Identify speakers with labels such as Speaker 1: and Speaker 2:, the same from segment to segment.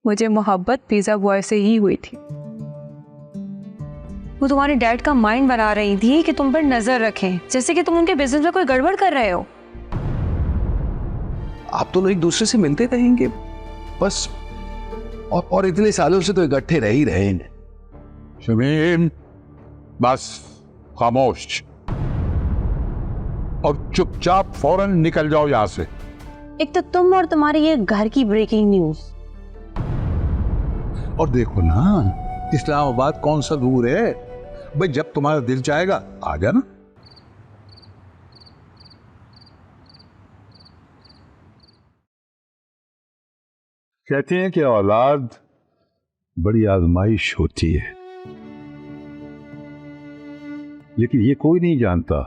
Speaker 1: मुझे मोहब्बत pizza boy से ही हुई थी। वो तुम्हारे डैड का माइंड बना रही थी कि तुम पर नजर रखें, जैसे कि तुम उनके बिजनेस में कोई गड़बड़ कर रहे हो।
Speaker 2: आप दोनों एक दूसरे से मिलते रहेंगे बस, और इतने सालों से तो इकट्ठे रह ही रहे हैं।
Speaker 3: शमीम, बस खामोश और चुपचाप फौरन निकल जाओ यहां से।
Speaker 4: एक तो तुम और तुम्हारी ये घर की ब्रेकिंग न्यूज।
Speaker 3: और देखो ना, इस्लामाबाद कौन सा दूर है भाई, जब तुम्हारा दिल चाहेगा आ जाना। कहते हैं कि औलाद बड़ी आजमाइश होती है, लेकिन ये कोई नहीं जानता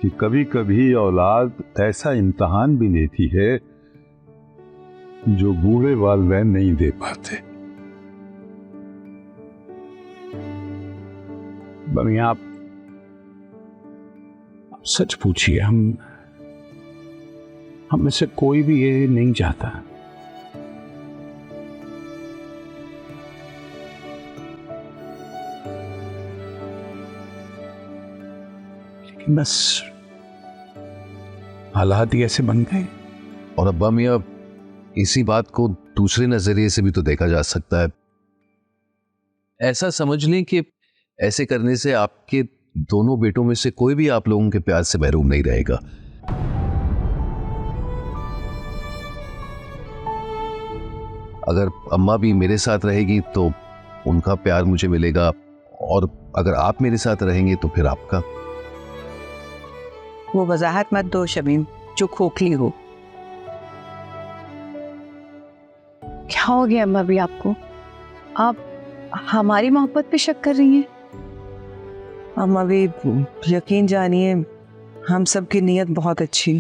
Speaker 3: कि कभी कभी औलाद ऐसा इम्तिहान भी लेती है जो बूढ़े वालिदैन नहीं दे पाते। बनी आप सच पूछिए, हम में से कोई भी ये नहीं चाहता, लेकिन बस हालात ही ऐसे बन गए।
Speaker 2: और अब्बा मियां, इसी बात को दूसरे नजरिए से भी तो देखा जा सकता है। ऐसा समझ लें कि ऐसे करने से आपके दोनों बेटों में से कोई भी आप लोगों के प्यार से महरूम नहीं रहेगा। अगर अम्मा भी मेरे साथ रहेगी तो उनका प्यार मुझे मिलेगा, और अगर आप मेरे साथ रहेंगे तो फिर आपका।
Speaker 5: वो वजाहत मत दो शमीम, जो खोखली हो।
Speaker 1: क्या हो गया अम्मा भी आपको? आप हमारी मोहब्बत पे शक कर रही हैं?
Speaker 5: अम्मा भी यकीन जानिए, हम सब की नीयत बहुत अच्छी।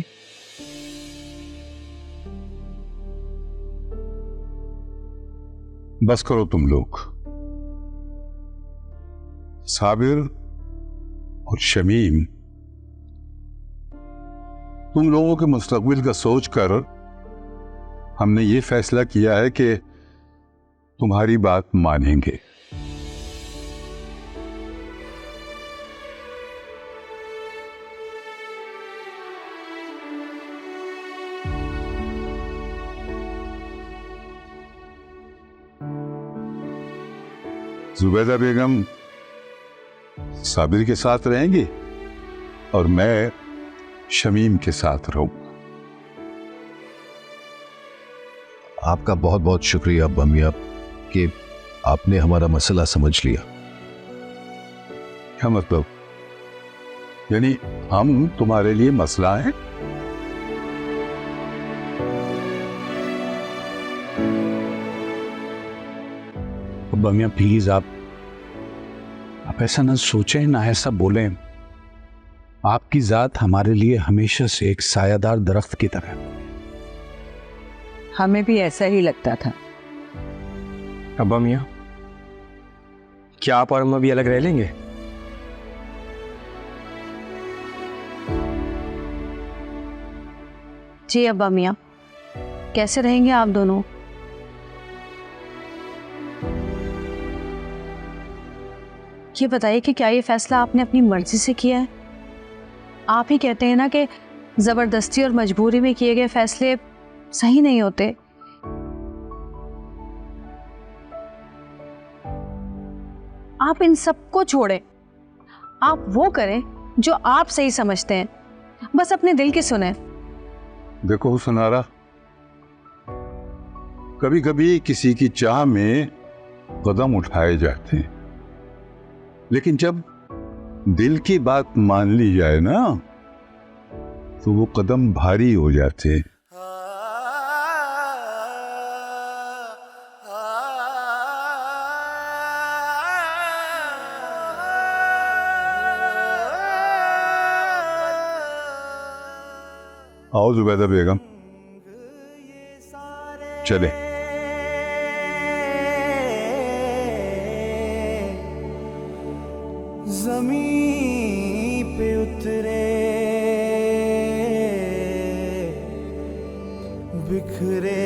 Speaker 3: बस करो तुम लोग। साबिर और शमीम, तुम लोगों के मुस्तकबिल का सोचकर हमने ये फैसला किया है कि तुम्हारी बात मानेंगे। जुबैदा बेगम साबिर के साथ रहेंगी और मैं शमीम के साथ रहूंगा।
Speaker 2: आपका बहुत बहुत शुक्रिया अब्बा मियां कि आपने हमारा मसला समझ लिया।
Speaker 3: क्या मतलब? यानी हम तुम्हारे लिए मसला है? अब्बा मियां प्लीज, आप ऐसा ना सोचें, ना ऐसा बोलें। आपकी जात हमारे लिए हमेशा से एक सायादार दरख्त की तरह।
Speaker 5: हमें भी ऐसा ही लगता था।
Speaker 6: अब्बा मियां, क्या आप और अम्मा भी अलग रह लेंगे?
Speaker 4: जी अब्बा मियां, कैसे रहेंगे आप दोनों? ये बताइए कि क्या ये फैसला आपने अपनी मर्जी से किया है? आप ही कहते हैं ना कि जबरदस्ती और मजबूरी में किए गए फैसले सही नहीं होते। आप इन सबको छोड़ें, आप वो करें जो आप सही समझते हैं, बस अपने दिल की सुने।
Speaker 3: देखो हुसनारा, कभी कभी किसी की चाह में कदम उठाए जाते हैं, लेकिन जब दिल की बात मान ली जाए ना तो वो कदम भारी हो जाते हैं। आओ जुबैदा बेगम, चले।
Speaker 7: ज़मीं पे उतरे बिखरे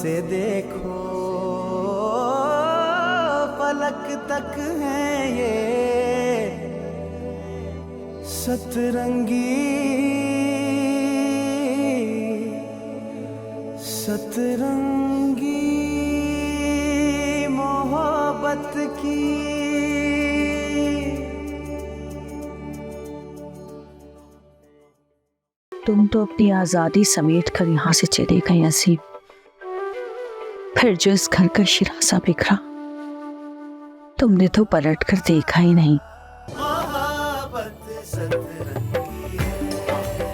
Speaker 7: से देखो पलक तक है ये सतरंगी सतरंगी मोहब्बत की।
Speaker 4: तुम तो अपनी आजादी समेट कर यहाँ से चले गए नसीब, फिर जो इस घर का शिरासा बिखरा तुमने तो पलट कर देखा ही नहीं।
Speaker 7: मोहब्बत सतरंगी है,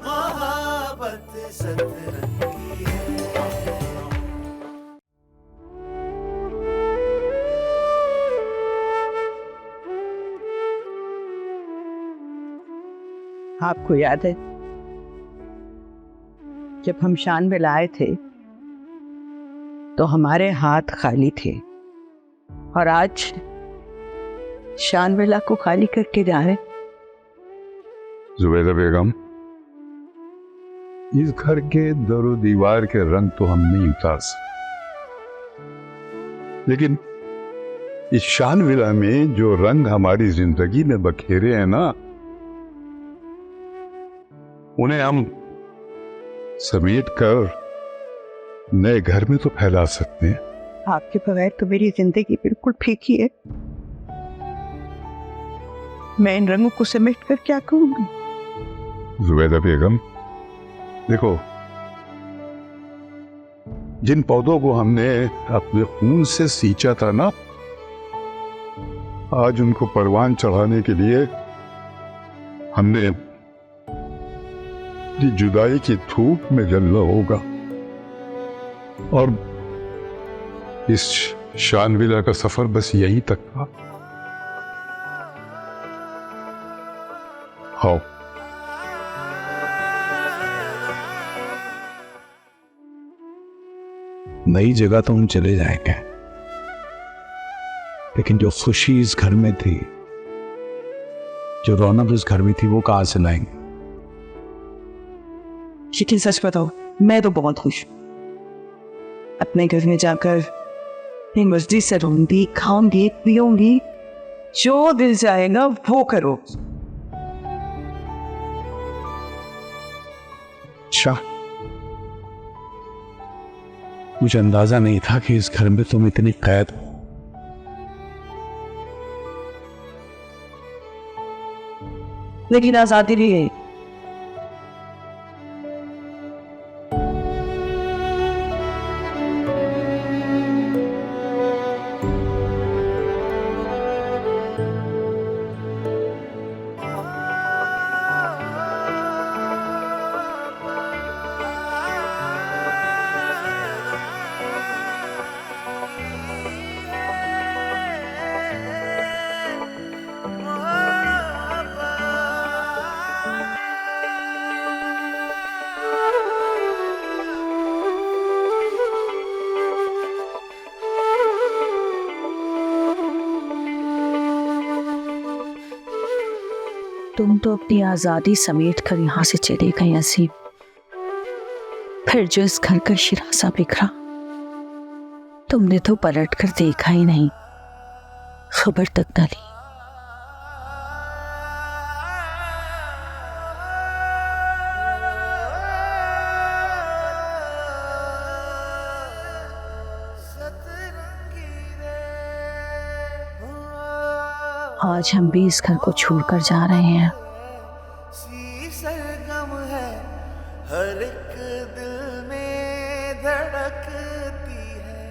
Speaker 7: मोहब्बत सतरंगी है।
Speaker 5: आपको याद है जब हम शानविल आए थे तो हमारे हाथ खाली थे और आज शानविला को खाली करके जा रहे।
Speaker 3: जुबैदा बेगम, इस घर के दरो दीवार के रंग तो हम नहीं उतार सकते, लेकिन इस शानविला में जो रंग हमारी जिंदगी में बखेरे हैं ना, उन्हें हम समेट कर नए घर में तो फैला सकते हैं।
Speaker 5: आपके बगैर तो मेरी जिंदगी बिल्कुल फीकी है। मैं इन रंगों को समेट कर क्या करूंगी?
Speaker 3: जुबैदा बेगम, देखो, जिन पौधों को हमने अपने खून से सींचा था ना, आज उनको परवान चढ़ाने के लिए हमने जुदाई की धूप में जलना होगा। और इस शानविला का सफर बस यहीं तक था। हाँ,
Speaker 8: नई जगह तो हम चले जाएंगे, लेकिन जो खुशी इस घर में थी, जो रौनक इस घर में थी, वो कहां से लाएंगे?
Speaker 5: लेकिन सच बताओ, मैं तो बहुत खुश हूं। अपने घर में जाकर मर्जी से रहूंगी, खाऊंगी, पीऊंगी, जो दिल चाहेगा वो करो।
Speaker 8: अच्छा, मुझे अंदाजा नहीं था कि इस घर में तुम इतनी कैद हो।
Speaker 5: लेकिन आजादी भी है।
Speaker 4: तुम तो अपनी आजादी समेट कर यहाँ से चले गए नसीब, फिर जो इस घर का शिरासा बिखरा तुमने तो पलट कर देखा ही नहीं, खबर तक न ली। आज हम भी इस घर को छोड़कर जा रहे हैं।
Speaker 7: सरगम है हर एक दिल में धड़कती है,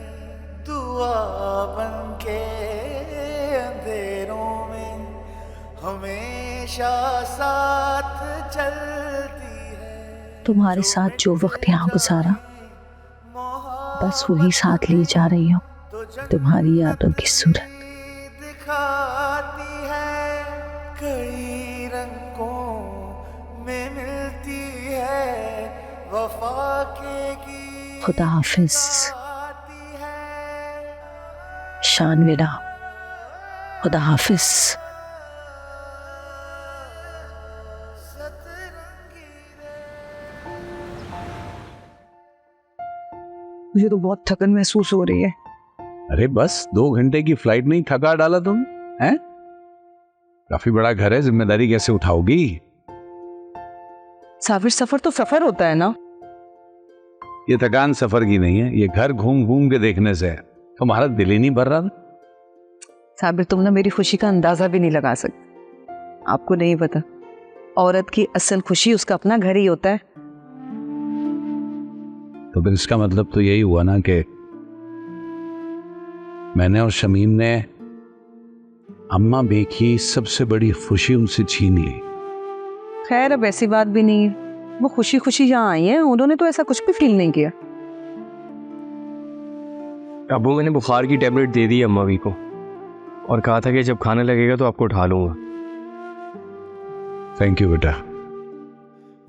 Speaker 7: दुआ बनके अंधेरों में हमेशा साथ चलती है।
Speaker 4: तुम्हारे साथ जो वक्त यहाँ गुजारा, बस वही साथ ले जा रही हूँ, तुम्हारी यादों की सूरत।
Speaker 7: दिखाती है कई रंगों में मिलती है वफा के गीत।
Speaker 4: खुदा हाफिज शानविला, खुदा हाफिज।
Speaker 5: मुझे तो बहुत थकन महसूस हो रही है।
Speaker 8: अरे बस 2 घंटे की फ्लाइट में ही थका डाला तुम, हैं? काफी बड़ा घर है, जिम्मेदारी कैसे उठाओगी?
Speaker 5: साबिर, सफर तो सफर होता है ना।
Speaker 8: ये थकान सफर की नहीं है, ये घर घूम घूम के देखने से है। तुम्हारा दिल ही नहीं भर रहा था?
Speaker 5: साबिर, तुम ना मेरी खुशी का अंदाजा भी नहीं लगा सकते। आपको नहीं पता, औरत की असल खुशी उसका अपना घर ही होता है।
Speaker 8: तो फिर इसका मतलब तो यही हुआ ना कि मैंने और शमीम ने अम्मा बे की सबसे बड़ी खुशी उनसे छीन ली।
Speaker 5: खैर, अब ऐसी बात भी नहीं है, वो खुशी खुशी यहाँ आई हैं, उन्होंने तो ऐसा कुछ भी फील नहीं किया।
Speaker 6: अबू, मैंने बुखार की टेबलेट दे दी अम्मा भी को और कहा था कि जब खाने लगेगा तो आपको उठा लूंगा।
Speaker 8: थैंक यू बेटा।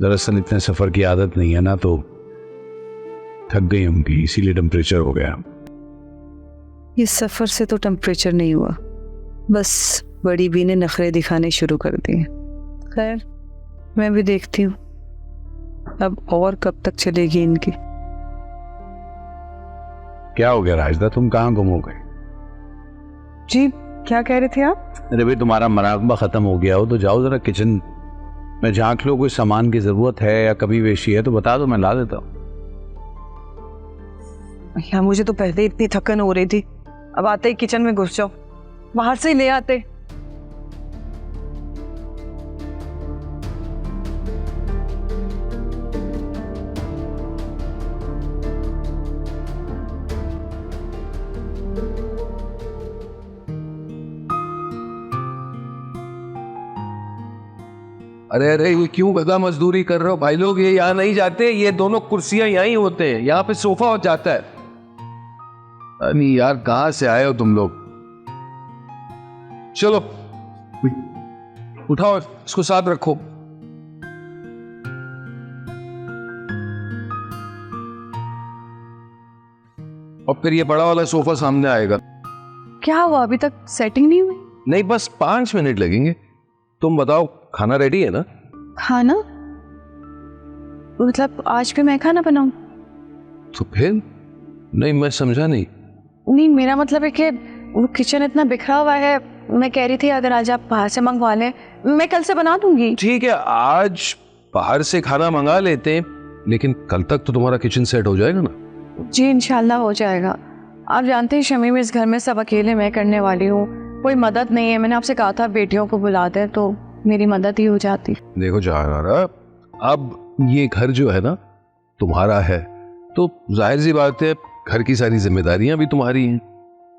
Speaker 8: दरअसल इतने सफर की आदत नहीं है ना, तो थक गई होंगी, इसीलिए टेम्परेचर हो गया।
Speaker 5: ये सफर से तो टेम्परेचर नहीं हुआ, बस बड़ी बी ने नखरे दिखाने शुरू कर दिए। खैर, मैं भी देखती हूँ अब और कब तक चलेगी इनकी।
Speaker 8: क्या हो गया राजदा, तुम कहाँ गुम हो गए?
Speaker 5: जी, क्या कह रहे थे आप?
Speaker 8: अरे भाई, तुम्हारा मराकबा खत्म हो गया हो तो जाओ जरा किचन में झांक लो, कोई सामान की जरूरत है या कभी वेशी है तो बता दो, मैं ला देता हूँ।
Speaker 5: यहाँ मुझे तो पहले इतनी थकन हो रही थी, अब आते ही किचन में घुस जाओ, बाहर से ही ले आते।
Speaker 2: अरे अरे, ये क्यों गधा मजदूरी कर रहे हो भाई लोग? ये यहाँ नहीं जाते, ये दोनों कुर्सियां यहीं होते हैं, यहाँ पे सोफा हो जाता है। अरे यार, कहाँ से आए हो तुम लोग? चलो उठाओ, इसको साथ रखो। और फिर ये बड़ा वाला सोफा सामने आएगा।
Speaker 1: क्या हुआ, अभी तक सेटिंग नहीं हुई?
Speaker 2: नहीं, बस 5 मिनट लगेंगे। तुम बताओ, खाना रेडी है ना?
Speaker 1: खाना मतलब आज भी मैं खाना बनाऊं?
Speaker 2: तो फिर नहीं, मैं समझा नहीं।
Speaker 1: नहीं, मेरा मतलब है कि वो किचन इतना बिखरा हुआ है, मैं कह रही थी अगर आज आप बाहर से मंगवा लें, मैं कल से बना दूंगी।
Speaker 2: ठीक है, आज बाहर से खाना मंगा लेते हैं, लेकिन कल तक तो तुम्हारा किचन सेट हो जाएगा ना?
Speaker 1: जी इंशाल्लाह हो जाएगा। आप जानते हैं शमीम, इस घर में सब अकेले मैं करने वाली हूँ, कोई मदद नहीं है। मैंने आपसे कहा था बेटियों को बुला दे तो मेरी मदद ही हो जाती।
Speaker 2: देखो जहानारा, अब ये घर जो है ना तुम्हारा है, तो जाहिर सी बात है घर की सारी जिम्मेदारियां भी तुम्हारी हैं।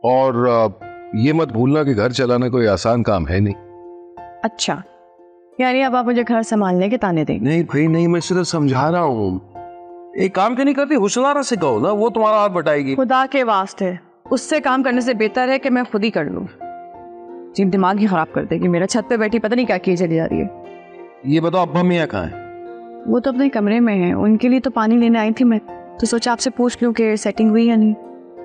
Speaker 2: और ये मत भूलना कि घर चलाना कोई आसान काम है नहीं।
Speaker 1: अच्छा, यानी अब आप मुझे घर संभालने के ताने देंगे?
Speaker 2: नहीं भाई नहीं, मैं सिर्फ समझा रहा हूँ। एक काम क्यों नहीं करती, हुस्नारा से कहो ना, वो तुम्हारा हाथ बटाएगी।
Speaker 1: खुदा के वास्ते, उससे काम करने से बेहतर है कि मैं खुद ही कर लूँ। जी, दिमाग ही खराब कर देगी मेरा। छत पे बैठी पता नहीं क्या किए चली जा रही है।
Speaker 2: ये बताओ, अब्बा मियाँ कहाँ है?
Speaker 1: वो तो अपने कमरे में है, उनके लिए तो पानी लेने आई थी मैं, तो सोचा आपसे पूछ लूं कि सेटिंग हुई या नहीं।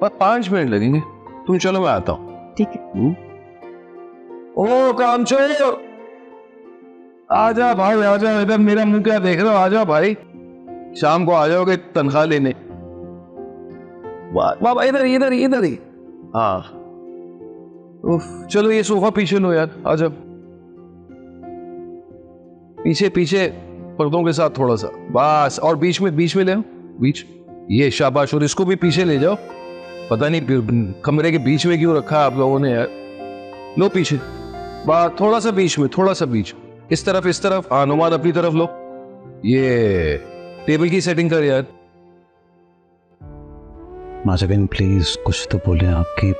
Speaker 2: बस 5 मिनट लगेंगे, तुम चलो मैं आता हूँ।
Speaker 1: ठीक है।
Speaker 2: ओ काम चलो, आजा भाई आजा, इधर मेरा मुंह क्या देख रहे हो? आजा भाई, शाम को आ जाओगे तनख्वाह लेने। वाह, इधर इधर इधर ही। हाँ, उफ, चलो ये सोफा पीछे लो यार, आ जाओ पीछे पीछे, पर्दों के साथ थोड़ा सा बस, और बीच में ले आओ, बीच, ये शाबाश। और इसको भी पीछे ले जाओ, पता नहीं कमरे के बीच में क्यों रखा आप लोगों ने यार। लो पीछे, बस थोड़ा सा बीच में, थोड़ा सा बीच, इस तरफ। हाँ, नुमान अपनी तरफ लो। ये टेबल की सेटिंग कर यार।
Speaker 8: माजबिन प्लीज कुछ तो बोले, आपकी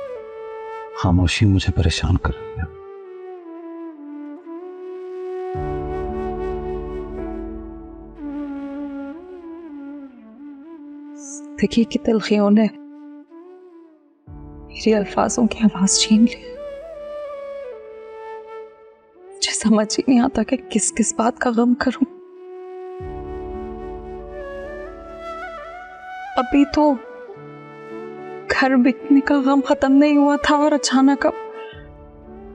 Speaker 8: खामोशी मुझे परेशान कर रही है।
Speaker 5: देखिए कि तलखियों ने मेरे अल्फाजों की आवाज छीन ली। मुझे समझ ही नहीं आता कि किस किस बात का गम करूं। अभी तो घर बिकने का गम खत्म नहीं हुआ था और अचानक अब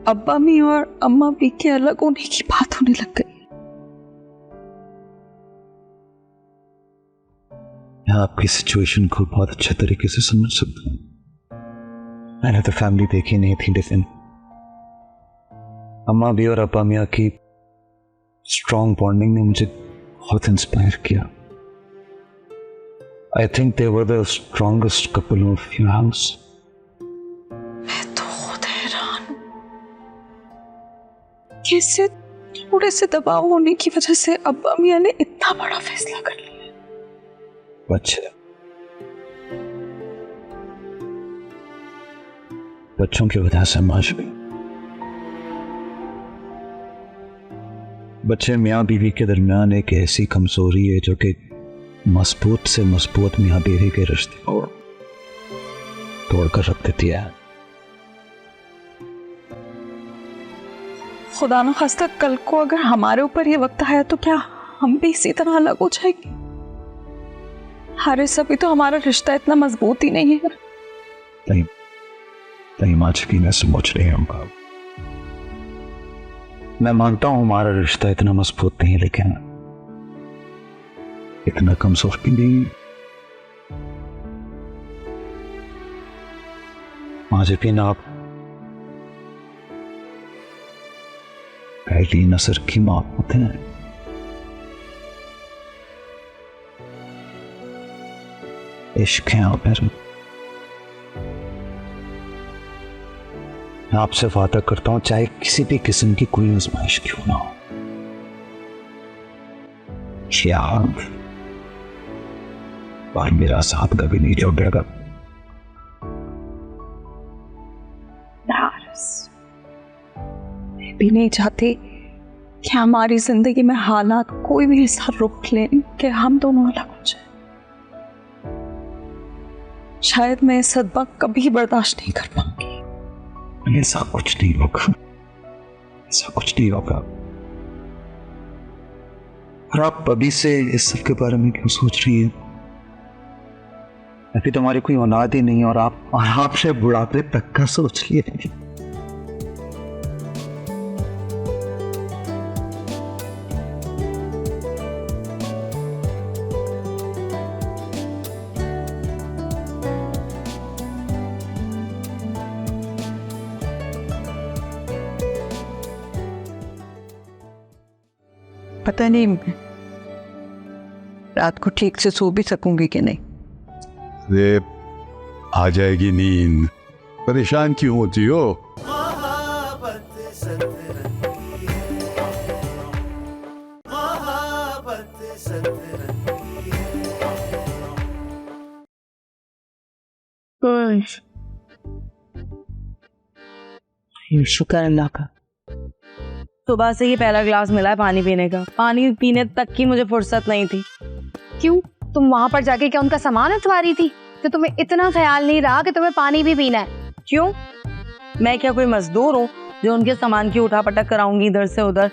Speaker 5: अब्बा मी और अम्मा भी के अलग होने की बात होने लग गई।
Speaker 9: मैं आपकी सिचुएशन को बहुत अच्छे तरीके से समझ सकता हूँ। मैंने तो फैमिली देखी नहीं थी, लेकिन अम्मा भी और अब्बा मियाँ की स्ट्रॉन्ग बॉन्डिंग ने मुझे बहुत इंस्पायर किया। I think they were the strongest couple of your house.
Speaker 4: मैं तो खुद हैरान हूं, कैसे थोड़े से दबाव होने की वजह से अब्बा मियाँ ने इतना बड़ा फैसला कर लिया।
Speaker 9: बच्चों की वजह से माश भी, बच्चे मियाँ बीवी के दरमियान एक ऐसी कमजोरी है जो कि मजबूत से मजबूत मियाँ बीवी के रिश्ते को तोड़कर रख देती है।
Speaker 4: खुदा न खास्ता कल को अगर हमारे ऊपर ये वक्त आया तो क्या हम भी इसी तरह अलग हो जाएंगे? हारिस अभी तो हमारा रिश्ता इतना मजबूत ही नहीं है।
Speaker 9: नहीं माँ की मैं सोच रही हूँ, मैं मानता हूँ हमारा रिश्ता इतना मजबूत नहीं, लेकिन इतना कमजोर भी नहीं। माँ आप पहली नजर की मोहब्बत है। इश्क है आप मेरे। मैं आपसे वादा करता हूं, चाहे किसी भी किस्म की कोई आजमाइश क्यों ना हो, याद और मेरा साथ कभी नहीं छोड़ेगा।
Speaker 4: मैं भी नहीं चाहती कि हमारी जिंदगी में हालात कोई भी ऐसा रुख लें कि हम दोनों अलग हो जाए। शायद मैं इस सदमा कभी बर्दाश्त नहीं कर पाऊंगी।
Speaker 9: ऐसा कुछ नहीं होगा, ऐसा कुछ नहीं होगा। और आप अभी से इस सब के बारे में क्यों सोच रही हैं? अभी तुम्हारी कोई औलाद ही नहीं और आप आराम से बुढ़ापे तक का सोच लिए।
Speaker 5: पता नहीं रात को ठीक से सो भी सकूंगी कि नहीं।
Speaker 3: अरे आ जाएगी नींद, परेशान क्यों होती हो?
Speaker 7: मोहब्बत सतरंगी है, मोहब्बत सतरंगी
Speaker 5: है। शुक्र अल्लाह का,
Speaker 1: सुबह से ही पहला ग्लास मिला है पानी पीने का। पानी पीने तक की मुझे फुर्सत नहीं थी।
Speaker 10: क्यों, तुम वहां पर जाके क्या उनका सामान उठवा रही थी? तो तुम्हें इतना ख्याल नहीं रहा कि तुम्हें पानी भी पीना है?
Speaker 1: क्यों, मैं क्या कोई मजदूर हूँ जो उनके सामान की उठा पटक कराऊंगी इधर से उधर?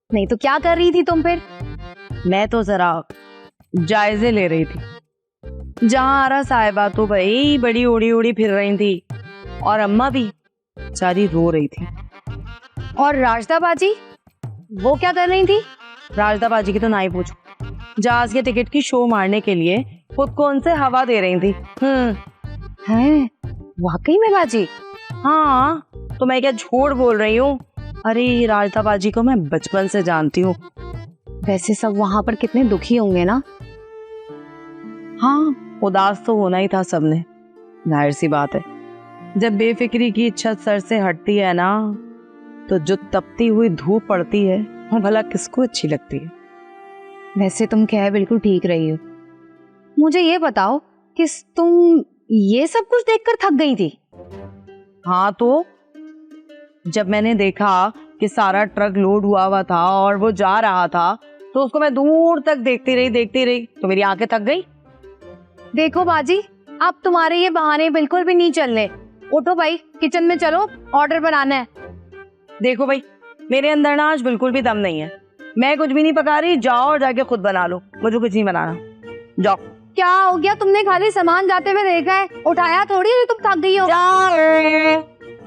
Speaker 10: नहीं तो क्या कर रही थी तुम फिर?
Speaker 1: मैं तो जरा जायजे ले रही थी। जहाँ आरा साहिबा तो भाई बड़ी उड़ी उड़ी फिर रही थी और अम्मा भी बेचारी रो रही थी।
Speaker 10: और राजदा बाजी वो क्या कर रही थी?
Speaker 1: राजदा बाजी की तो ना ही पूछो। जहाज के टिकट की शो मारने के लिए खुद को उनसे हवा दे रही थी।
Speaker 10: हैं, वाकई में बाजी?
Speaker 1: हाँ, तो मैं क्या झूठ बोल रही हूँ? अरे राजदा बाजी को मैं बचपन से जानती हूँ।
Speaker 10: वैसे सब वहां पर कितने दुखी होंगे ना?
Speaker 1: हाँ, उदास तो होना ही था सबने, जाहिर सी बात है। जब बेफिक्री की छत सर से हटती है ना, तो जो तपती हुई धूप पड़ती है वो भला किसको अच्छी लगती है?
Speaker 10: वैसे तुम कह बिल्कुल ठीक रही हो। मुझे ये बताओ कि तुम ये सब कुछ देखकर थक गई थी?
Speaker 1: हाँ, तो जब मैंने देखा कि सारा ट्रक लोड हुआ था और वो जा रहा था, तो उसको मैं दूर तक देखती रही तो मेरी आंखें थक गई।
Speaker 10: देखो बाजी, अब तुम्हारे ये बहाने बिल्कुल भी नहीं चलने। उठो भाई, किचन में चलो, ऑर्डर बनाना है।
Speaker 1: देखो भाई, मेरे अंदर ना आज बिल्कुल भी दम नहीं है। मैं कुछ भी नहीं पका रही, जाओ और जाके खुद बना लो, मुझे कुछ नहीं बनाना। जाओ।
Speaker 10: क्या हो गया? तुमने खाली सामान जाते हुए देखा है, उठाया थोड़ी है। तुम थक गई हो।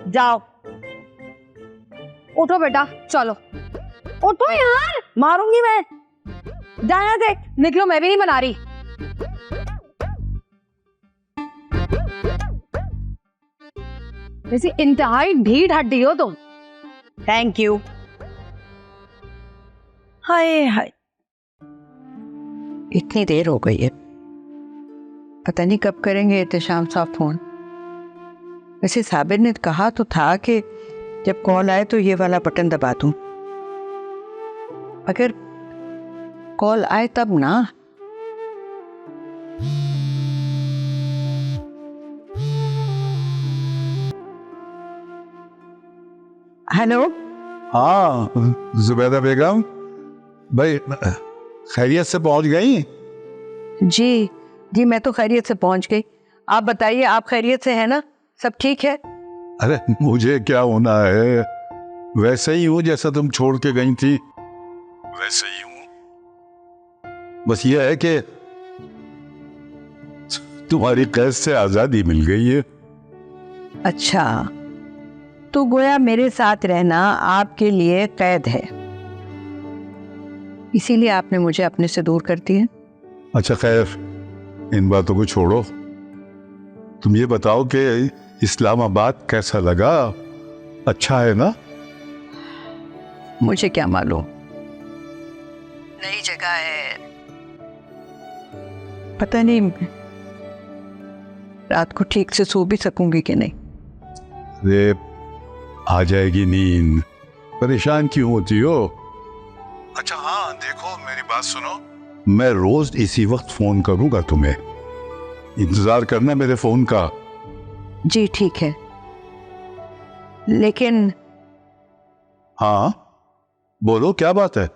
Speaker 1: जाओ।
Speaker 10: उठो बेटा, चलो।
Speaker 1: उठो यार, मारूंगी मैं। जाना देख, निकलो, मैं भी नहीं बना रही। वैसे इंतहाई ढीठ हड्डी हो तुम। Thank you.
Speaker 4: हाय हाय, इतनी देर हो गई है, पता नहीं कब करेंगे एहतशाम साहब फोन। वैसे साबिर ने कहा तो था कि जब कॉल आए तो ये वाला बटन दबा दूं, अगर कॉल आए तब ना। हेलो।
Speaker 3: हाँ जुबैदा बेगम भाई, खैरियत से पहुंच गई?
Speaker 4: जी जी, मैं तो खैरियत से पहुंच गई। आप बताइए, आप खैरियत से हैं ना? सब ठीक है?
Speaker 3: अरे मुझे क्या होना है, वैसे ही हूँ जैसा तुम छोड़ के गई थी, वैसे ही हूँ। बस ये है कि तुम्हारी कैद से आजादी मिल गई है।
Speaker 4: अच्छा, तो गोया मेरे साथ रहना आपके लिए कैद है, इसीलिए आपने मुझे अपने से दूर कर दिया।
Speaker 3: अच्छा खैर, इन बातों को छोड़ो, तुम ये बताओ कि इस्लामाबाद कैसा लगा? अच्छा है ना?
Speaker 4: मुझे क्या मालूम, नई जगह है, पता नहीं रात को ठीक से सो भी सकूंगी कि नहीं।
Speaker 3: अरे आ जाएगी नींद, परेशान क्यों होती हो? अच्छा हाँ, देखो मेरी बात सुनो, मैं रोज इसी वक्त फोन करूंगा तुम्हें, इंतजार करना मेरे फोन का।
Speaker 4: जी ठीक है, लेकिन
Speaker 3: हाँ बोलो, क्या बात है?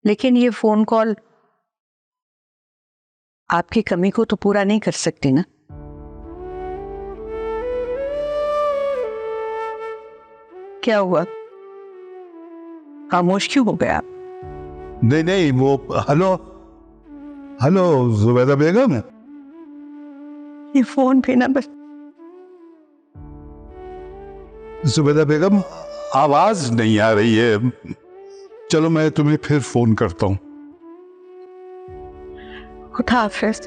Speaker 4: लेकिन ये फोन कॉल आपकी कमी को तो पूरा नहीं कर सकती ना? क्या हुआ, खामोश क्यों हो गया आप?
Speaker 3: नहीं नहीं, वो हेलो हेलो जुबैदा बेगम,
Speaker 4: ये फोन पे ना बस।
Speaker 3: जुबैदा बेगम आवाज नहीं आ रही है, चलो मैं तुम्हें फिर फोन करता हूँ।
Speaker 4: खुदा हाफिज।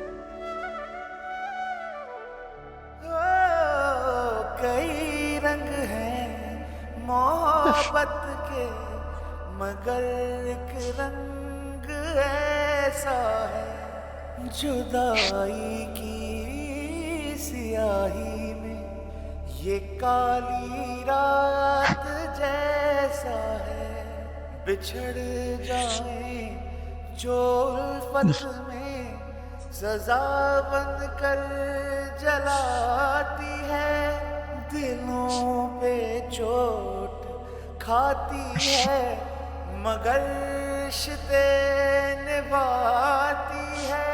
Speaker 7: कई रंग हैं मोहब्बत के, मगर एक रंग ऐसा है, जुदाई की सियाही में ये काली रात जैसा है, बिछड़ जाए जो उल्फत में सजा बन कर जलाती है, दिलों पे चोट खाती है, मगर रिश्ते निभाती है।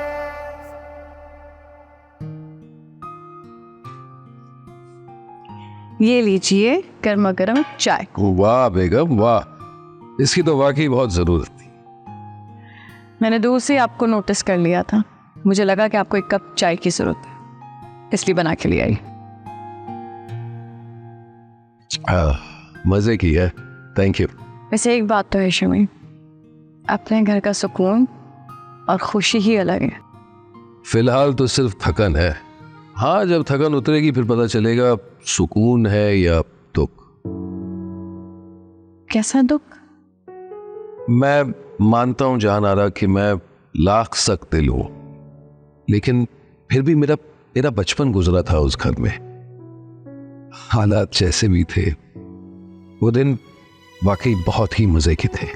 Speaker 5: ये लीजिए गर्मा गर्म चाय।
Speaker 2: वाह बेगम वाह, इसकी तो वाकई बहुत जरूरत थी।
Speaker 5: मैंने दूर से आपको नोटिस कर लिया था, मुझे लगा कि आपको एक कप चाय की जरूरत है, इसलिए बना के ले आई।
Speaker 2: मजे की है, थैंक यू।
Speaker 5: वैसे एक बात तो है शमी, अपने घर का सुकून और खुशी ही अलग है।
Speaker 2: फिलहाल तो सिर्फ थकन है, हाँ जब थकन उतरेगी फिर पता चलेगा सुकून है या दुख।
Speaker 5: कैसा दुख?
Speaker 2: मैं मानता हूं जान आ रहा कि मैं लाख सख्त दिल हूं, लेकिन फिर भी मेरा बचपन गुजरा था उस घर में। हालात जैसे भी थे, वो दिन वाकई बहुत ही मजे के थे।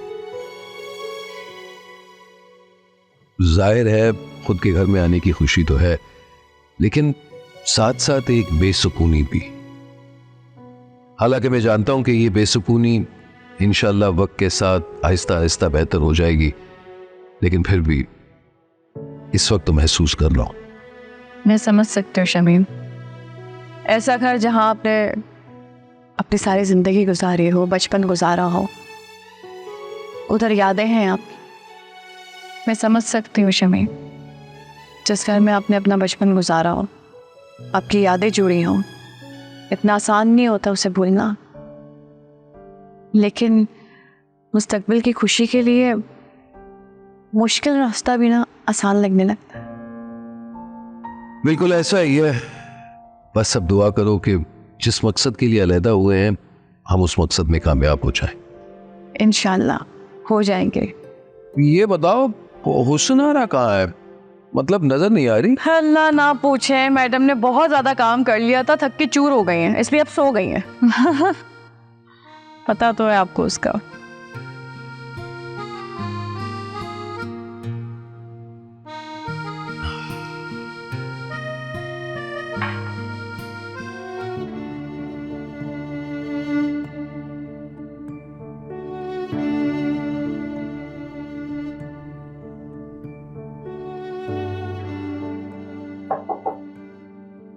Speaker 2: जाहिर है खुद के घर में आने की खुशी तो है, लेकिन साथ साथ एक बेसुकूनी भी। हालांकि मैं जानता हूं कि ये बेसुकूनी इंशाल्लाह वक्त के साथ आहिस्ता आहिस्ता बेहतर हो जाएगी, लेकिन फिर भी इस वक्त तो महसूस कर रहा हूं।
Speaker 5: मैं समझ सकती हूँ शमीम, ऐसा घर जहाँ आपने अपनी सारी जिंदगी गुजारी हो, बचपन गुजारा हो, उधर यादें हैं आप। मैं समझ सकती हूँ शमीम, जिस घर में आपने अपना बचपन गुजारा हो, आपकी यादें जुड़ी हों, इतना आसान नहीं होता उसे भूलना।
Speaker 4: लेकिन मुस्तकबिल की खुशी के लिए मुश्किल रास्ता भी ना आसान लगने लगता है।
Speaker 2: बिल्कुल ऐसा ही है। बस अब दुआ करो कि जिस मकसद के लिए अलहदा हुए हैं हम उस मकसद में कामयाब हो जाएं।
Speaker 4: इंशाल्लाह हो जाएंगे।
Speaker 2: ये बताओ हुस्नारा कहाँ है? मतलब नजर नहीं आ रही।
Speaker 4: अल्लाह ना पूछे, मैडम ने बहुत ज्यादा काम कर लिया था, थक के चूर हो गई हैं, इसलिए अब सो गई हैं। पता तो है आपको उसका।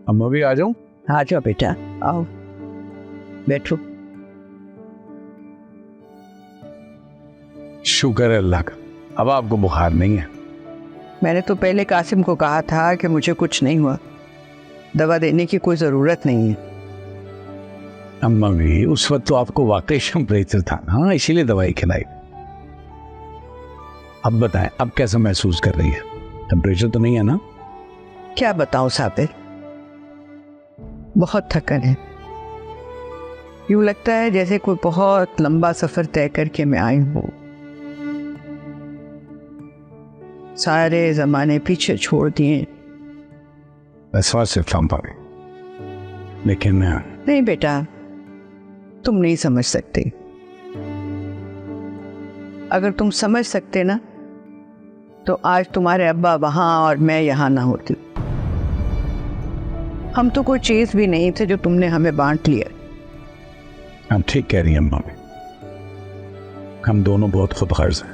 Speaker 8: अम्मा भी आ जाऊं?
Speaker 11: आ जाओ बेटा, आओ बैठो।
Speaker 8: शुक्र है अल्लाह का, अब आपको बुखार नहीं है।
Speaker 11: मैंने तो पहले कासिम को कहा था कि मुझे कुछ नहीं हुआ, दवा देने की कोई ज़रूरत नहीं है।
Speaker 8: अम्मा भी उस वक्त तो आपको वाकई टेम्परेचर था ना, इसीलिए दवाई खिलाई। अब बताएं, अब कैसा महसूस कर रही है? टेम्परेचर तो नहीं है ना?
Speaker 11: क्या बताऊं साबिर, बहुत थकन है। यूं लगता है जैसे कोई बहुत लंबा सफर तय करके मैं आई हूँ। सारे जमाने पीछे छोड़ दिए।
Speaker 8: ऐसा सिर्फ हम पावे, लेकिन
Speaker 11: नहीं बेटा, तुम नहीं समझ सकते। अगर तुम समझ सकते ना तो आज तुम्हारे अब्बा वहां और मैं यहाँ ना होती। हम तो कोई चीज भी नहीं थे जो तुमने हमें बांट लिया।
Speaker 8: हम ठीक कह रही हैं अम्मा भी, हम दोनों बहुत खुदगर्ज हैं।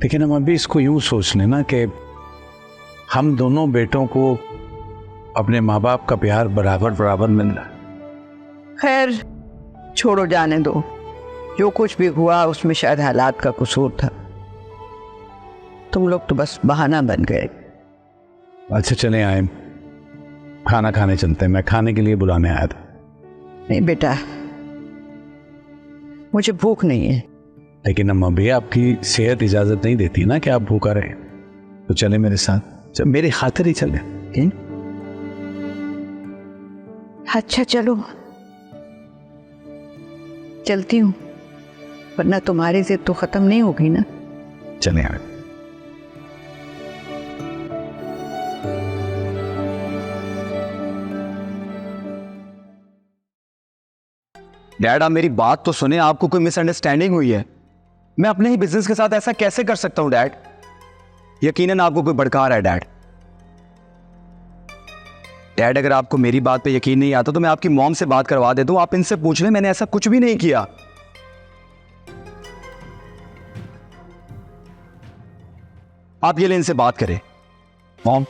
Speaker 8: लेकिन हम अभी इसको यूं सोच लेना कि हम दोनों बेटों को अपने माँ बाप का प्यार बराबर बराबर मिल रहा है।
Speaker 11: खैर छोड़ो, जाने दो। जो कुछ भी हुआ उसमें शायद हालात का कसूर था। तुम लोग तो बस बहाना बन गए।
Speaker 8: अच्छा चले आए, खाना खाने चलते हैं। मैं खाने के लिए बुलाने आया था।
Speaker 11: नहीं बेटा, मुझे भूख नहीं है।
Speaker 8: लेकिन अम्मा भी आपकी सेहत इजाजत नहीं देती ना कि आप भूखा रहे, तो चले मेरे साथ, जब मेरी खातिर ही चले।
Speaker 11: अच्छा चलो, चलती हूँ, वरना तुम्हारी जिद तो खत्म नहीं होगी ना।
Speaker 8: चले आए।
Speaker 6: डैड आप मेरी बात तो सुने, आपको कोई मिसअंडरस्टैंडिंग हुई है। मैं अपने ही बिजनेस के साथ ऐसा कैसे कर सकता हूं डैड? यकीनन आपको कोई भड़का रहा है डैड। डैड अगर आपको मेरी बात पे यकीन नहीं आता तो मैं आपकी मॉम से बात करवा देता हूं, आप इनसे पूछ लें, मैंने ऐसा कुछ भी नहीं किया। आप ये ले इनसे बात करें, मॉम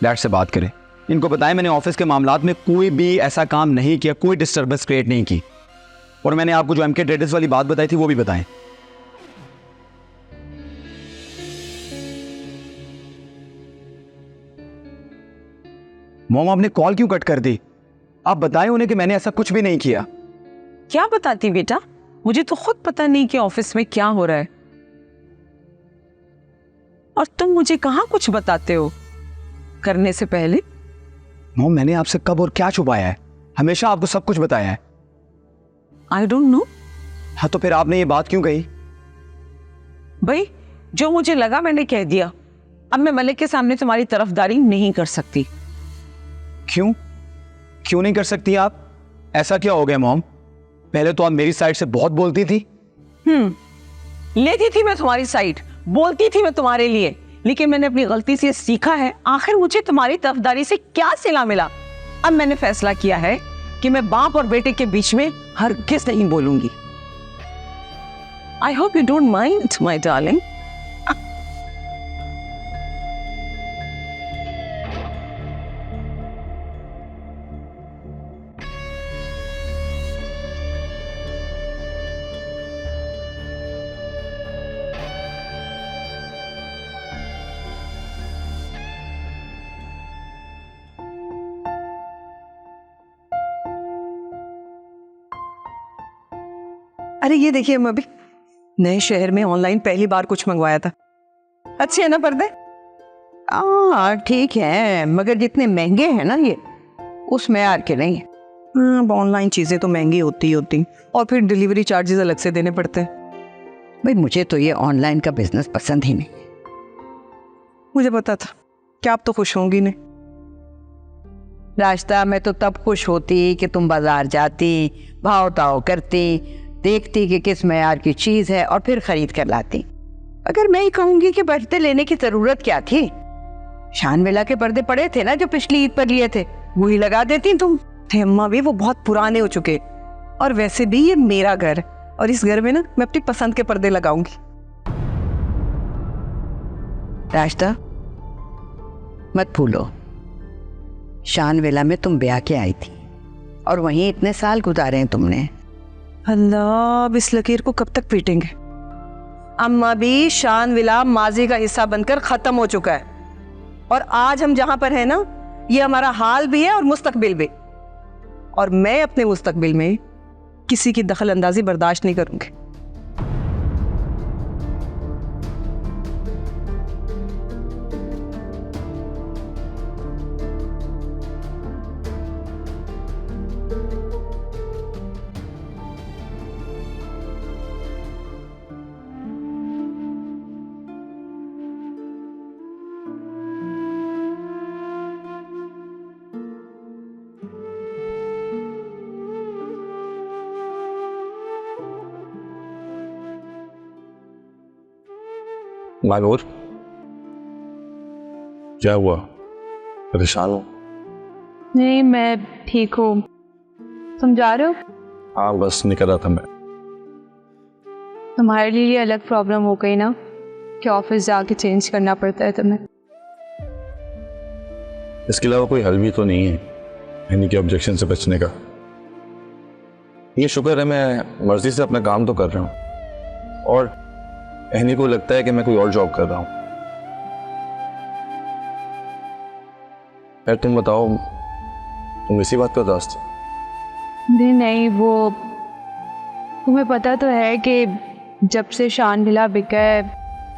Speaker 6: डैड से बात करें, इनको बताएं मैंने ऑफिस के मामलात में कोई भी ऐसा काम नहीं किया, कोई डिस्टर्बेंस क्रिएट नहीं की। और मैंने आपको जो एमके ट्रेडर्स वाली बात बताई थी वो भी बताएं। मॉम आपने कॉल क्यों कट कर दी? आप बताएं उन्हें कि मैंने ऐसा कुछ भी नहीं किया।
Speaker 1: क्या बताती बेटा, मुझे तो खुद पता नहीं कि ऑफिस में क्या हो रहा है, और तुम मुझे कहाँ कुछ बताते हो करने से पहले।
Speaker 6: मॉम मैंने आपसे कब और क्या छुपाया है? हमेशा आपको सब कुछ बताया है।
Speaker 1: I don't know.
Speaker 6: हाँ तो फिर आपने ये बात क्यों कही?
Speaker 1: भाई जो मुझे लगा मैंने कह दिया। अब मैं मलिक के सामने तुम्हारी तरफदारी नहीं कर सकती।
Speaker 6: क्यों क्यों नहीं कर सकती आप? ऐसा क्या हो गया मॉम? पहले तो आप मेरी साइड से बहुत बोलती थी।
Speaker 1: लेती थी मैं तुम्हारी साइड, बोलती थी मैं तुम्हारे लिए, लेकिन मैंने अपनी गलती से सीखा है आखिर मुझे तुम्हारी तरफदारी से क्या सिला मिला। अब मैंने फैसला किया है कि मैं बाप और बेटे के बीच में हरगिज़ नहीं बोलूंगी। I hope you don't mind my darling. अरे ये देखिए मैं अभी नए शहर में ऑनलाइन पहली बार कुछ मंगवाया था। अच्छे है ना पर्दे?
Speaker 11: हाँ ठीक है, मगर जितने महंगे हैं ना ये, उस मेयार के नहीं है।
Speaker 1: अब ऑनलाइन चीजें तो महंगी होती और फिर डिलीवरी चार्जेस अलग से देने पड़ते हैं।
Speaker 11: भाई मुझे तो ये ऑनलाइन का बिजनेस पसंद ही नहीं।
Speaker 1: मुझे पता था कि आप तो खुश होंगी नहीं।
Speaker 11: रास्ता में तो तब खुश होती कि तुम बाजार जाती, भाव ताव करती, देखती कि किस मेयार की चीज है और फिर खरीद कर लाती। अगर मैं ही कहूंगी कि पर्दे लेने की जरूरत क्या थी, शानविला के पर्दे पड़े थे ना जो पिछली ईद पर लिए थे, वही लगा देती तुम।
Speaker 1: अम्मा भी वो बहुत पुराने हो चुके, और वैसे भी ये मेरा घर, और इस घर में ना मैं अपनी पसंद के पर्दे लगाऊंगी।
Speaker 11: रास्ता मत भूलो, शानविला में तुम ब्याह के आई थी और वहीं इतने साल गुजारे हैं तुमने।
Speaker 1: अल्लाह, अब इस लकीर को कब तक पीटेंगे? अम्मा भी शानविला माजी का हिस्सा बनकर खत्म हो चुका है, और आज हम जहां पर है ना, ये हमारा हाल भी है और मुस्तकबिल भी। और मैं अपने मुस्तकबिल में किसी की दखल अंदाजी बर्दाश्त नहीं करूंगी।
Speaker 12: मानूर, क्या हुआ? परेशान हो?
Speaker 10: नहीं, मैं ठीक हूँ। तुम जा रहे हो?
Speaker 12: हाँ, बस निकल रहा था मैं।
Speaker 10: तुम्हारे लिए अलग प्रॉब्लम हो गई ना कि ऑफिस जाके चेंज करना पड़ता है तुम्हें।
Speaker 12: इसके अलावा कोई हल भी तो नहीं है यानी कि ऑब्जेक्शन से बचने का। ये शुक्र है मैं मर्जी से अपना काम तो कर रहा हूँ, और अहनी को लगता है कि मैं कोई और जॉब कर रहा हूँ। यार तुम बताओ, तुम इसी बात पर उदास थे?
Speaker 10: नहीं, वो तुम्हें पता तो है कि जब से शानविला बिका है,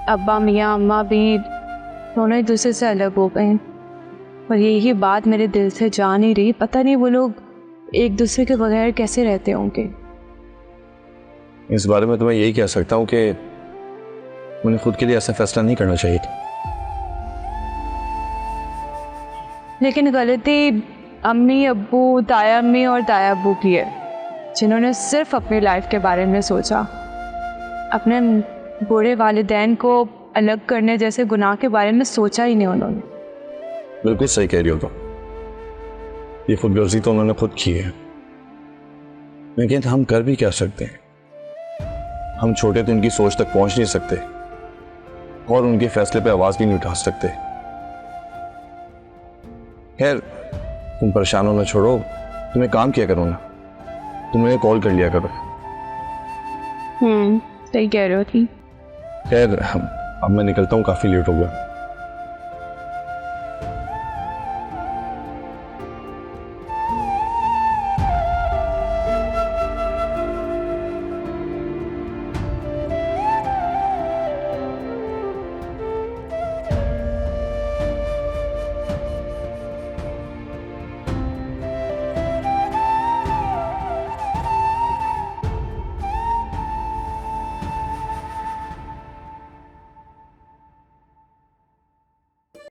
Speaker 10: अब्बा मियाँ अम्मा भी दोनों एक दूसरे से अलग हो गए हैं, और यही बात मेरे दिल से जा नहीं रही। पता नहीं वो लोग एक दूसरे के बगैर कैसे रहते होंगे।
Speaker 12: इस बारे में तो मैं यही कह सकता हूँ कि उन्हें खुद के लिए ऐसा फैसला नहीं करना चाहिए था।
Speaker 10: लेकिन गलती अम्मी अब्बू, ताया अम्मी और ताया अब्बू की है, जिन्होंने सिर्फ अपनी लाइफ के बारे में सोचा। अपने बूढ़े वालिदैन को अलग करने जैसे गुनाह के बारे में सोचा ही नहीं उन्होंने।
Speaker 12: बिल्कुल सही कह रही हो तुम। ये खुदगर्जी तो उन्होंने खुद की है, लेकिन हम कर भी क्या सकते हैं? हम छोटे तो उनकी सोच तक पहुंच नहीं सकते और उनके फैसले पे आवाज भी नहीं उठा सकते। खैर, तुम परेशान होना छोड़ो, तुम एक काम किया करो ना, तुम मुझे कॉल कर लिया करो।
Speaker 10: सही कह रहे हो। ठीक,
Speaker 12: खैर अब मैं निकलता हूँ, काफी लेट हो गया।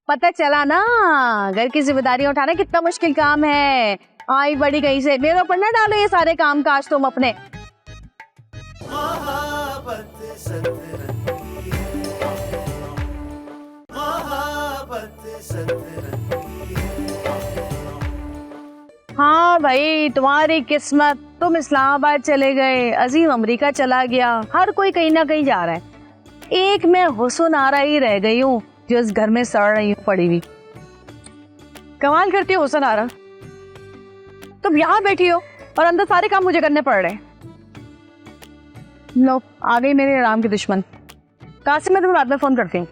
Speaker 10: पता चला ना घर की जिम्मेदारियां उठाना कितना मुश्किल काम है। आई बड़ी गई से मेरे ऊपर ना डालो ये सारे काम काज तुम अपने।
Speaker 7: मोहब्बत सतरंगी है, मोहब्बत सतरंगी है।
Speaker 10: हाँ भाई, तुम्हारी किस्मत, तुम इस्लामाबाद चले गए, अजीम अमेरिका चला गया, हर कोई कहीं ना कहीं जा रहा है। एक मैं हुस्न आ रही रह गई हूँ जो इस घर में सड़ रही हूँ पड़ी हुई। कमाल करती हो हुस्न आ रहा, तुम यहाँ बैठी हो और अंदर सारे काम मुझे करने पड़ रहे हैं। लो, आ गई मेरे आराम की दुश्मन। कासिम, मैं तुम्हें रात में फोन करती हूँ।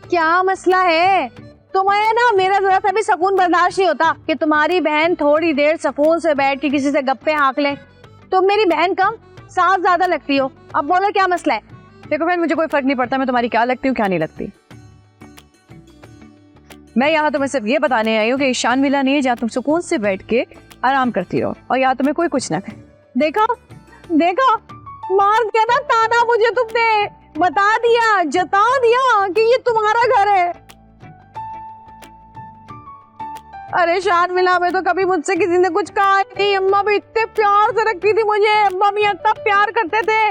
Speaker 10: क्या मसला है? तुम्हें ना मेरा जरा सा भी सुकून बर्दाश्त नहीं होता कि तुम्हारी बहन थोड़ी देर सुकून से बैठ के किसी से गप्पे हाँक ले। तुम मेरी बहन कम, सास ज्यादा लगती हो। अब बोलो क्या मसला है? देखो बहन, मुझे कोई फर्क नहीं पड़ता मैं तुम्हारी क्या लगती हूँ क्या नहीं लगती। मैं यहाँ तुम्हें सिर्फ ये बताने आई हूँ कि ईशान मिला नहीं है जहाँ तुम सुकून से बैठ के आराम करती रहो और यहाँ तुम्हें कोई कुछ ना कहे। देखा देखा, मार दिया ना ताना मुझे तुमने, बता दिया, जता दिया कि ये तुम्हारा घर है। अरे शान मिला में तो कभी मुझसे किसी ने कुछ कहा नहीं। अम्मा भी इतने प्यार से रखती थी मुझे, अम्मा भी इतना प्यार करते थे।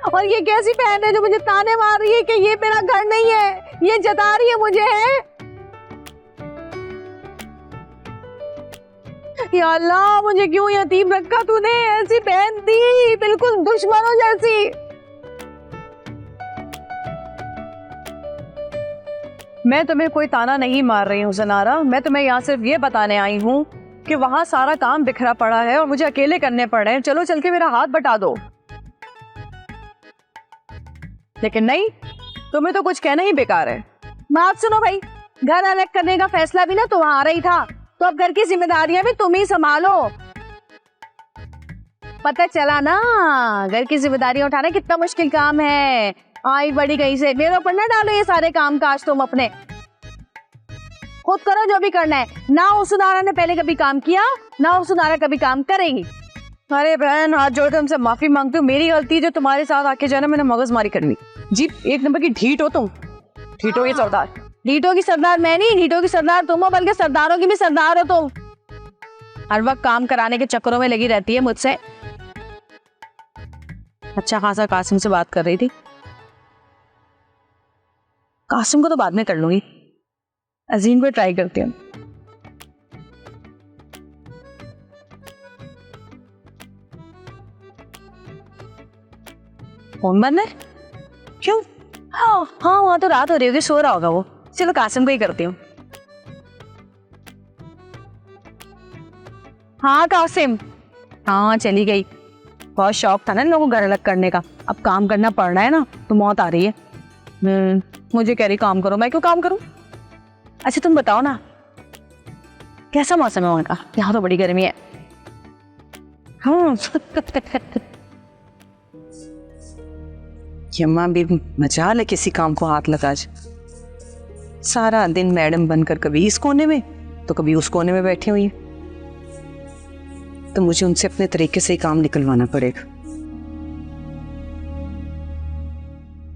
Speaker 10: और ये कैसी बहन है जो मुझे ताने मार रही है कि ये मेरा घर नहीं है, ये जता रही है मुझे है। या अल्लाह, मुझे क्यों यतीम रखा तूने? ऐसी बहन दी बिल्कुल दुश्मनों जैसी। मैं तुम्हें कोई ताना नहीं मार रही हूँ ज़नारा, मैं तुम्हें यहाँ सिर्फ ये बताने आई हूँ कि वहाँ सारा काम बिखरा पड़ा है और मुझे अकेले करने पड़े हैं। चलो चल के मेरा हाथ बटा दो। लेकिन नहीं, तुम्हें तो कुछ कहना ही बेकार है। बात सुनो भाई, घर अलग करने का फैसला भी ना तुम्हारा ही था, तो अब घर की जिम्मेदारियां भी तुम ही संभालो। पता चला ना घर की जिम्मेदारियां उठाना कितना मुश्किल काम है। आई बड़ी कहीं से, मेरे ऊपर ना डालो ये सारे काम काज। तुम अपने खुद करो जो भी करना है। ना उसुनारा ने पहले कभी काम किया, ना उसुनारा कभी काम करेगी। अरे बहन, हाथ जोड़ के तुमसे माफी मांगती हूँ, मेरी गलती जो तुम्हारे साथ आके जाना मैंने मगजमारी करनी। जी एक नंबर की ढीठ हो तुम, ढीठों की सरदार। ढीठों की सरदार मैं नहीं, ढीठों की सरदार तुम हो, बल्कि सरदारों की भी सरदार हो तुम। हर वक्त काम कराने के चक्करों में लगी रहती है मुझसे। अच्छा खासा कासिम से बात कर रही थी। कासिम को तो बाद में कर लूंगी, अजीम को ट्राई करती हूँ। फोन बंद है क्यों? हाँ वहां तो रात हो रही होगी, सो रहा होगा वो। चलो कासिम को ही करती हूँ। हाँ कासिम, हाँ चली गई। बहुत शौक था ना इन लोगों को घर अलग करने का, अब काम करना पड़ रहा है ना तो मौत आ रही है। मुझे कह रही काम करो, मैं क्यों काम करूं? अच्छा तुम बताओ ना कैसा मौसम है वहां का? यहाँ तो बड़ी गर्मी है। हाँ यम्मा भी मजाल है किसी काम को हाथ लगा। सारा दिन मैडम बनकर कभी इस कोने में तो कभी उस कोने में बैठी हुई है, तो मुझे उनसे अपने तरीके से ही काम निकलवाना पड़ेगा।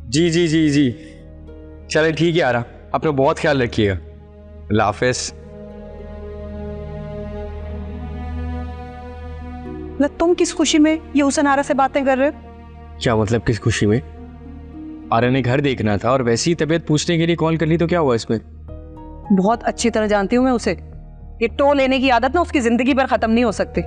Speaker 6: जी जी जी जी, चले ठीक है यार, अपना बहुत ख्याल रखिएगा। अल्लाह हाफिज़।
Speaker 1: तुम किस खुशी में ये हुसैनारा से बातें कर रहे हो?
Speaker 6: क्या मतलब किस खुशी में? आर्या ने घर देखना था और वैसी ही तबीयत पूछने के लिए कॉल कर ली, तो क्या हुआ इसमें?
Speaker 1: बहुत अच्छी तरह जानती हूँ मैं उसे। ये टो लेने की आदत ना उसकी जिंदगी भर खत्म नहीं हो सकती।